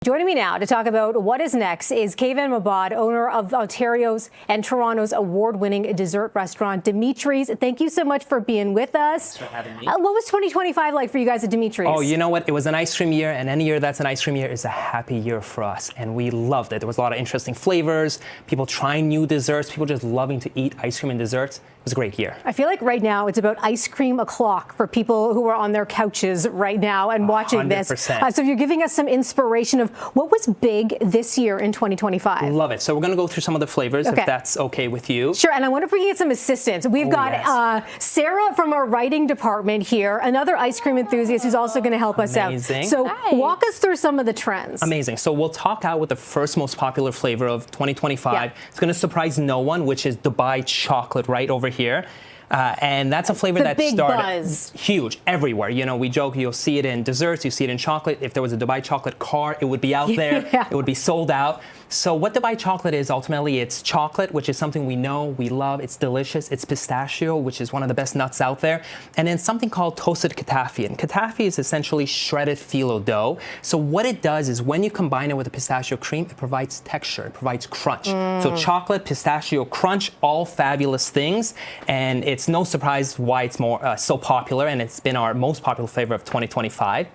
Joining me now to talk about what is next is Kayvan Mabad, owner of Ontario's and Toronto's award-winning dessert restaurant, Demetres. Thank you so much for being with us. Thanks for having me. What was 2025 like for you guys at Demetres? Oh, you know what? It was an ice cream year, and any year that's an ice cream year is a happy year for us, and we loved it. There was a lot of interesting flavors, people trying new desserts, people just loving to eat ice cream and desserts. It was a great year. I feel like right now it's about ice cream o'clock for people who are on their couches right now and watching 100%. this. So you're giving us some inspiration of what was big this year in 2025. Love it. So we're going to go through some of the flavors, if that's okay with you. Sure, and I wonder if we can get some assistance. We've got Sarah from our writing department here, another ice cream enthusiast who's also going to help us out. So walk us through some of the trends. Amazing. So we'll talk out with the first most popular flavor of 2025. It's going to surprise no one, which is Dubai chocolate right over here. And that's a flavor that started huge everywhere. You know, we joke, you'll see it in desserts, you see it in chocolate. If there was a Dubai chocolate car, it would be out there. It would be sold out. So what Dubai chocolate is, ultimately, it's chocolate, which is something we know, we love. It's delicious. It's pistachio, which is one of the best nuts out there. And then something called toasted katafi. And katafi is essentially shredded phyllo dough. So what it does is when you combine it with the pistachio cream, it provides texture, it provides crunch. So chocolate, pistachio, crunch, all fabulous things. And it's no surprise why it's more so popular, and it's been our most popular flavor of 2025.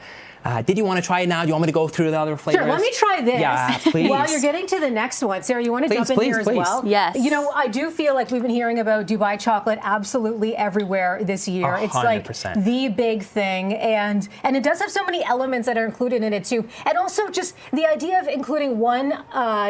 Did you want to try it now? Do you want me to go through the other flavors? Sure, let me try this. Yeah, please. While you're getting to the next one, Sarah, you want to jump in here as well? Yes. You know, I do feel like we've been hearing about Dubai chocolate absolutely everywhere this year. 100%. It's like the big thing, and it does have so many elements that are included in it too. And also just the idea of including one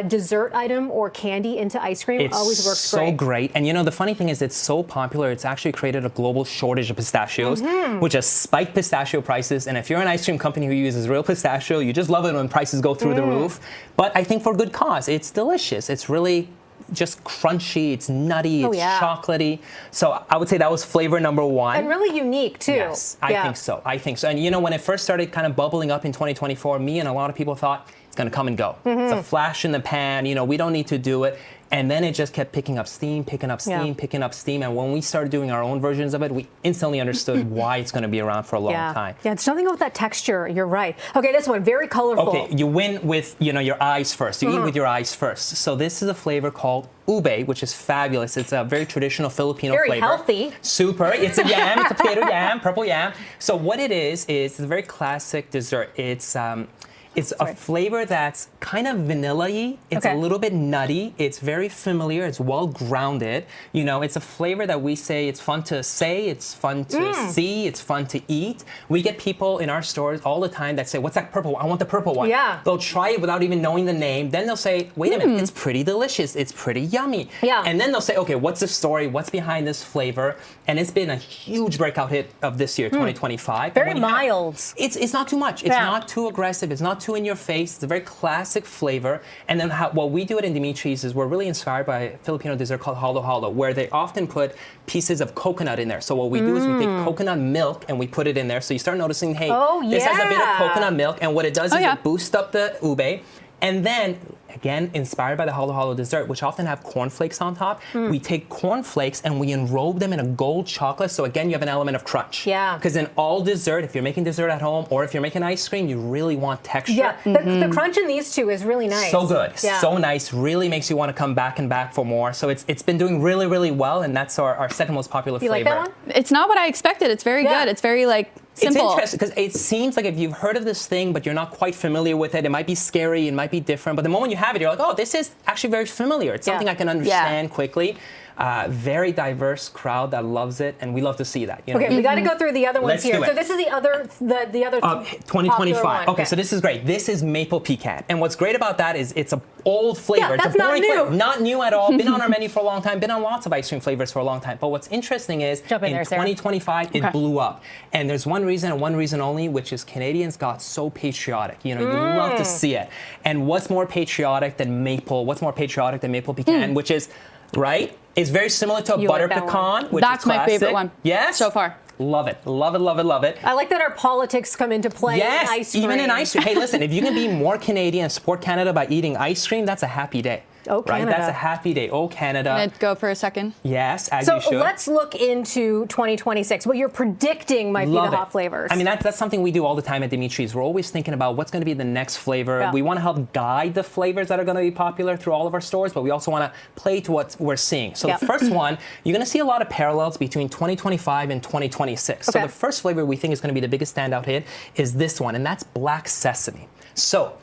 dessert item or candy into ice cream always works great. So great. And you know, the funny thing is it's so popular, it's actually created a global shortage of pistachios, which has spiked pistachio prices. And if you're an ice cream company who uses real pistachio, you just love it when prices go through the roof. But I think for good cause. It's delicious. It's really just crunchy. It's nutty. It's chocolatey. So I would say that was flavor number one. And really unique too. Yes, I think so. I think so. And you know, when it first started kind of bubbling up in 2024, me and a lot of people thought it's going to come and go. It's a flash in the pan. You know, we don't need to do it. And then it just kept picking up steam, picking up steam, picking up steam. And when we started doing our own versions of it, we instantly understood why it's going to be around for a long time. Yeah, it's something about that texture. You're right. Okay, this one, very colorful. Okay, you win with, you know, your eyes first. You eat with your eyes first. So this is a flavor called ube, which is fabulous. It's a very traditional Filipino flavor. Very healthy. Super. It's a yam. It's a potato yam, purple yam. So what it is it's a very classic dessert. It's a flavor that's kind of vanilla-y. It's a little bit nutty. It's very familiar. It's well-grounded. You know, it's a flavor that we say it's fun to say, it's fun to see, it's fun to eat. We get people in our stores all the time that say, what's that purple one? I want the purple one. Yeah. They'll try it without even knowing the name. Then they'll say, wait a minute, it's pretty delicious. It's pretty yummy. Yeah. And then they'll say, okay, what's the story? What's behind this flavor? And it's been a huge breakout hit of this year, 2025. Very mild. It's not too much. It's not too aggressive. It's not too in your face. It's a very classic flavor. And then what we do it in Demetres is we're really inspired by a Filipino dessert called halo halo, where they often put pieces of coconut in there. So what we do is we take coconut milk and we put it in there. So you start noticing, hey, this has a bit of coconut milk. And what it does is it boosts up the ube. And then, again, inspired by the halo halo dessert, which often have cornflakes on top, we take cornflakes and we enrobe them in a gold chocolate. So again, you have an element of crunch. Yeah. Because in all dessert, if you're making dessert at home or if you're making ice cream, you really want texture. Yeah, the crunch in these two is really nice. So good. So nice. Really makes you want to come back and back for more. So it's been doing really, really well. And that's our second most popular flavor. You like that one? It's not what I expected. It's very good. It's very simple. It's interesting because it seems like if you've heard of this thing, but you're not quite familiar with it, it might be scary, it might be different. But the moment you have it, you're like, oh, this is actually very familiar. It's something I can understand quickly. Very diverse crowd that loves it, and we love to see that. You know? Okay, we got to go through the other ones here. So this is the other 2025. Okay, so this is great. This is maple pecan, and what's great about that is it's an old flavor. Yeah, it's a boring flavor. Not new at all. Been on our menu for a long time. Been on lots of ice cream flavors for a long time. But what's interesting is in 2025 it blew up, and there's one reason and one reason only, which is Canadians got so patriotic. You know, you love to see it. And what's more patriotic than maple? What's more patriotic than maple pecan? Which is It's very similar to a butter pecan, which That's is classic. my favorite one. Yes? So far. Love it. Love it, love it, love it. I like that our politics come into play in ice cream. Even in ice cream. Hey, listen, if you can be more Canadian and support Canada by eating ice cream, that's a happy day. Oh, right? Canada. That's a happy day. Oh, Canada. Can I go for a second? Yes, as So you should. let's look into 2026. What you're predicting might be the hot flavors. I mean, that's something we do all the time at Demetres. We're always thinking about what's going to be the next flavor. Yeah. We want to help guide the flavors that are going to be popular through all of our stores, but we also want to play to what we're seeing. So the first one, you're going to see a lot of parallels between 2025 and 2026. Okay. So the first flavor we think is going to be the biggest standout hit is this one, and that's black sesame. So,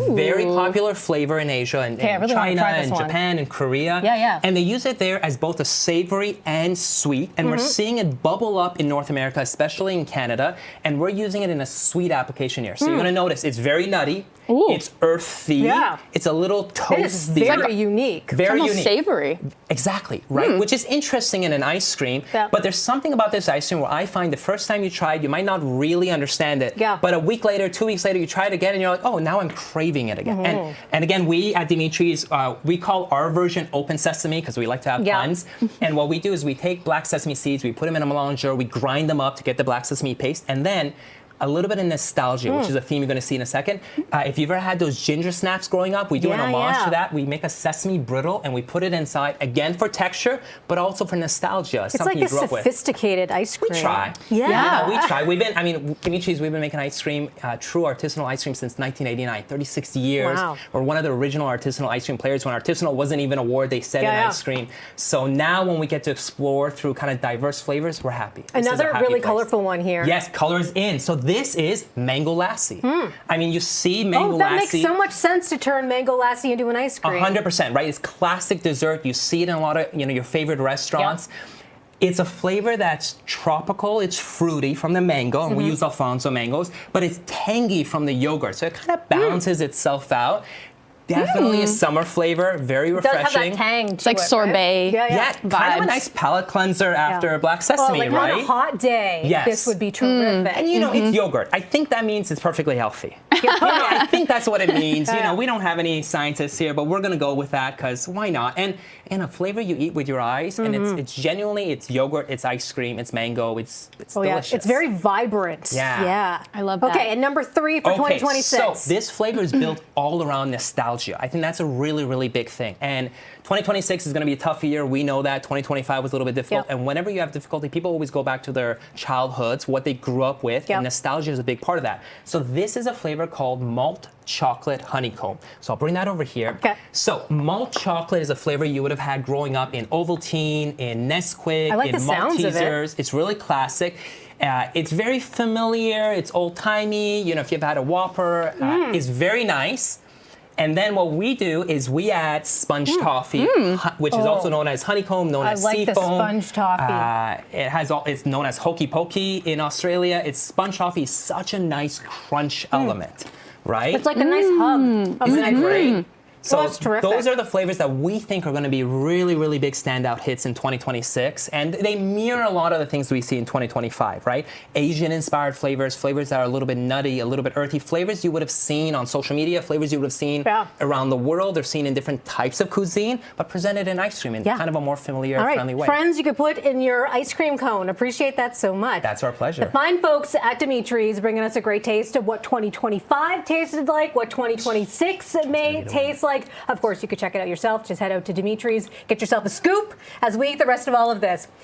very popular flavor in Asia and really China and one. Japan and Korea. Yeah. And they use it there as both a savory and sweet. And we're seeing it bubble up in North America, especially in Canada. And we're using it in a sweet application here. So you're going to notice it's very nutty. Ooh. It's earthy. Yeah. It's a little toasty. It is very unique. Very Almost unique. savory. Exactly, right? Which is interesting in an ice cream. Yeah. But there's something about this ice cream where I find the first time you try it, you might not really understand it. Yeah. But a week later, 2 weeks later, you try it again and you're like, oh, now I'm craving it again. And again, we at Demetres, we call our version open sesame because we like to have puns. And what we do is we take black sesame seeds, we put them in a melange jar, we grind them up to get the black sesame paste, and then a little bit of nostalgia, which is a theme you're going to see in a second. If you've ever had those ginger snaps growing up, we do an homage to that. We make a sesame brittle and we put it inside, again for texture, but also for nostalgia. It's something like you a grew up with. sophisticated ice cream. We try. Yeah. We try. Demetres, we've been making ice cream, true artisanal ice cream since 1989, 36 years. Wow. We're one of the original artisanal ice cream players. When artisanal wasn't even a word, they said in ice cream. So now when we get to explore through kind of diverse flavors, we're happy. Another really colorful one here. Yes, colors in. So this is mango lassi. I mean, you see mango lassi. Oh, that makes so much sense to turn mango lassi into an ice cream. 100%, right? It's classic dessert. You see it in a lot of, your favorite restaurants. It's a flavor that's tropical. It's fruity from the mango, and we use Alfonso mangoes, but it's tangy from the yogurt. So it kind of balances itself out. Definitely a summer flavor, very refreshing. It does have that tang to It's like it, sorbet. Right? Yeah, kind of a nice palate cleanser after black sesame, like right? on a hot day, Yes. this would be terrific. And it's yogurt. I think that means it's perfectly healthy. I think that's what it means. We don't have any scientists here, but we're going to go with that because why not? And a flavor you eat with your eyes, and it's genuinely, it's yogurt, it's ice cream, it's mango, it's delicious. It's very vibrant. Yeah. I love that. Okay, and number 3 for 2026. So this flavor is built all around nostalgia. I think that's a really, really big thing. And 2026 is going to be a tough year. We know that. 2025 was a little bit difficult. And whenever you have difficulty, people always go back to their childhoods, what they grew up with, and nostalgia is a big part of that. So this is a flavor called Malt Chocolate Honeycomb. So I'll bring that over here. Okay. So malt chocolate is a flavor you would have had growing up in Ovaltine, in Nesquik, I like in the sounds of it. Maltesers. It's really classic. It's very familiar. It's old-timey. If you've had a Whopper, it's very nice. And then what we do is we add sponge toffee, which is also known as honeycomb, known as like seafoam. the sponge toffee. It's known as hokey pokey in Australia. Sponge toffee is such a nice crunch element, right? It's like a nice hug. Isn't that great? So Well, that's terrific. those are the flavors that we think are going to be really, really big standout hits in 2026. And they mirror a lot of the things we see in 2025, right? Asian-inspired flavors, flavors that are a little bit nutty, a little bit earthy, flavors you would have seen on social media, flavors you would have seen around the world. They're seen in different types of cuisine, but presented in ice cream in kind of a more familiar, friendly way. Friends, you could put in your ice cream cone. Appreciate that so much. That's our pleasure. The fine folks at Demetres bringing us a great taste of what 2025 tasted like, what 2026 may taste like. Of course, you could check it out yourself. Just head out to Demetres, get yourself a scoop as we eat the rest of all of this.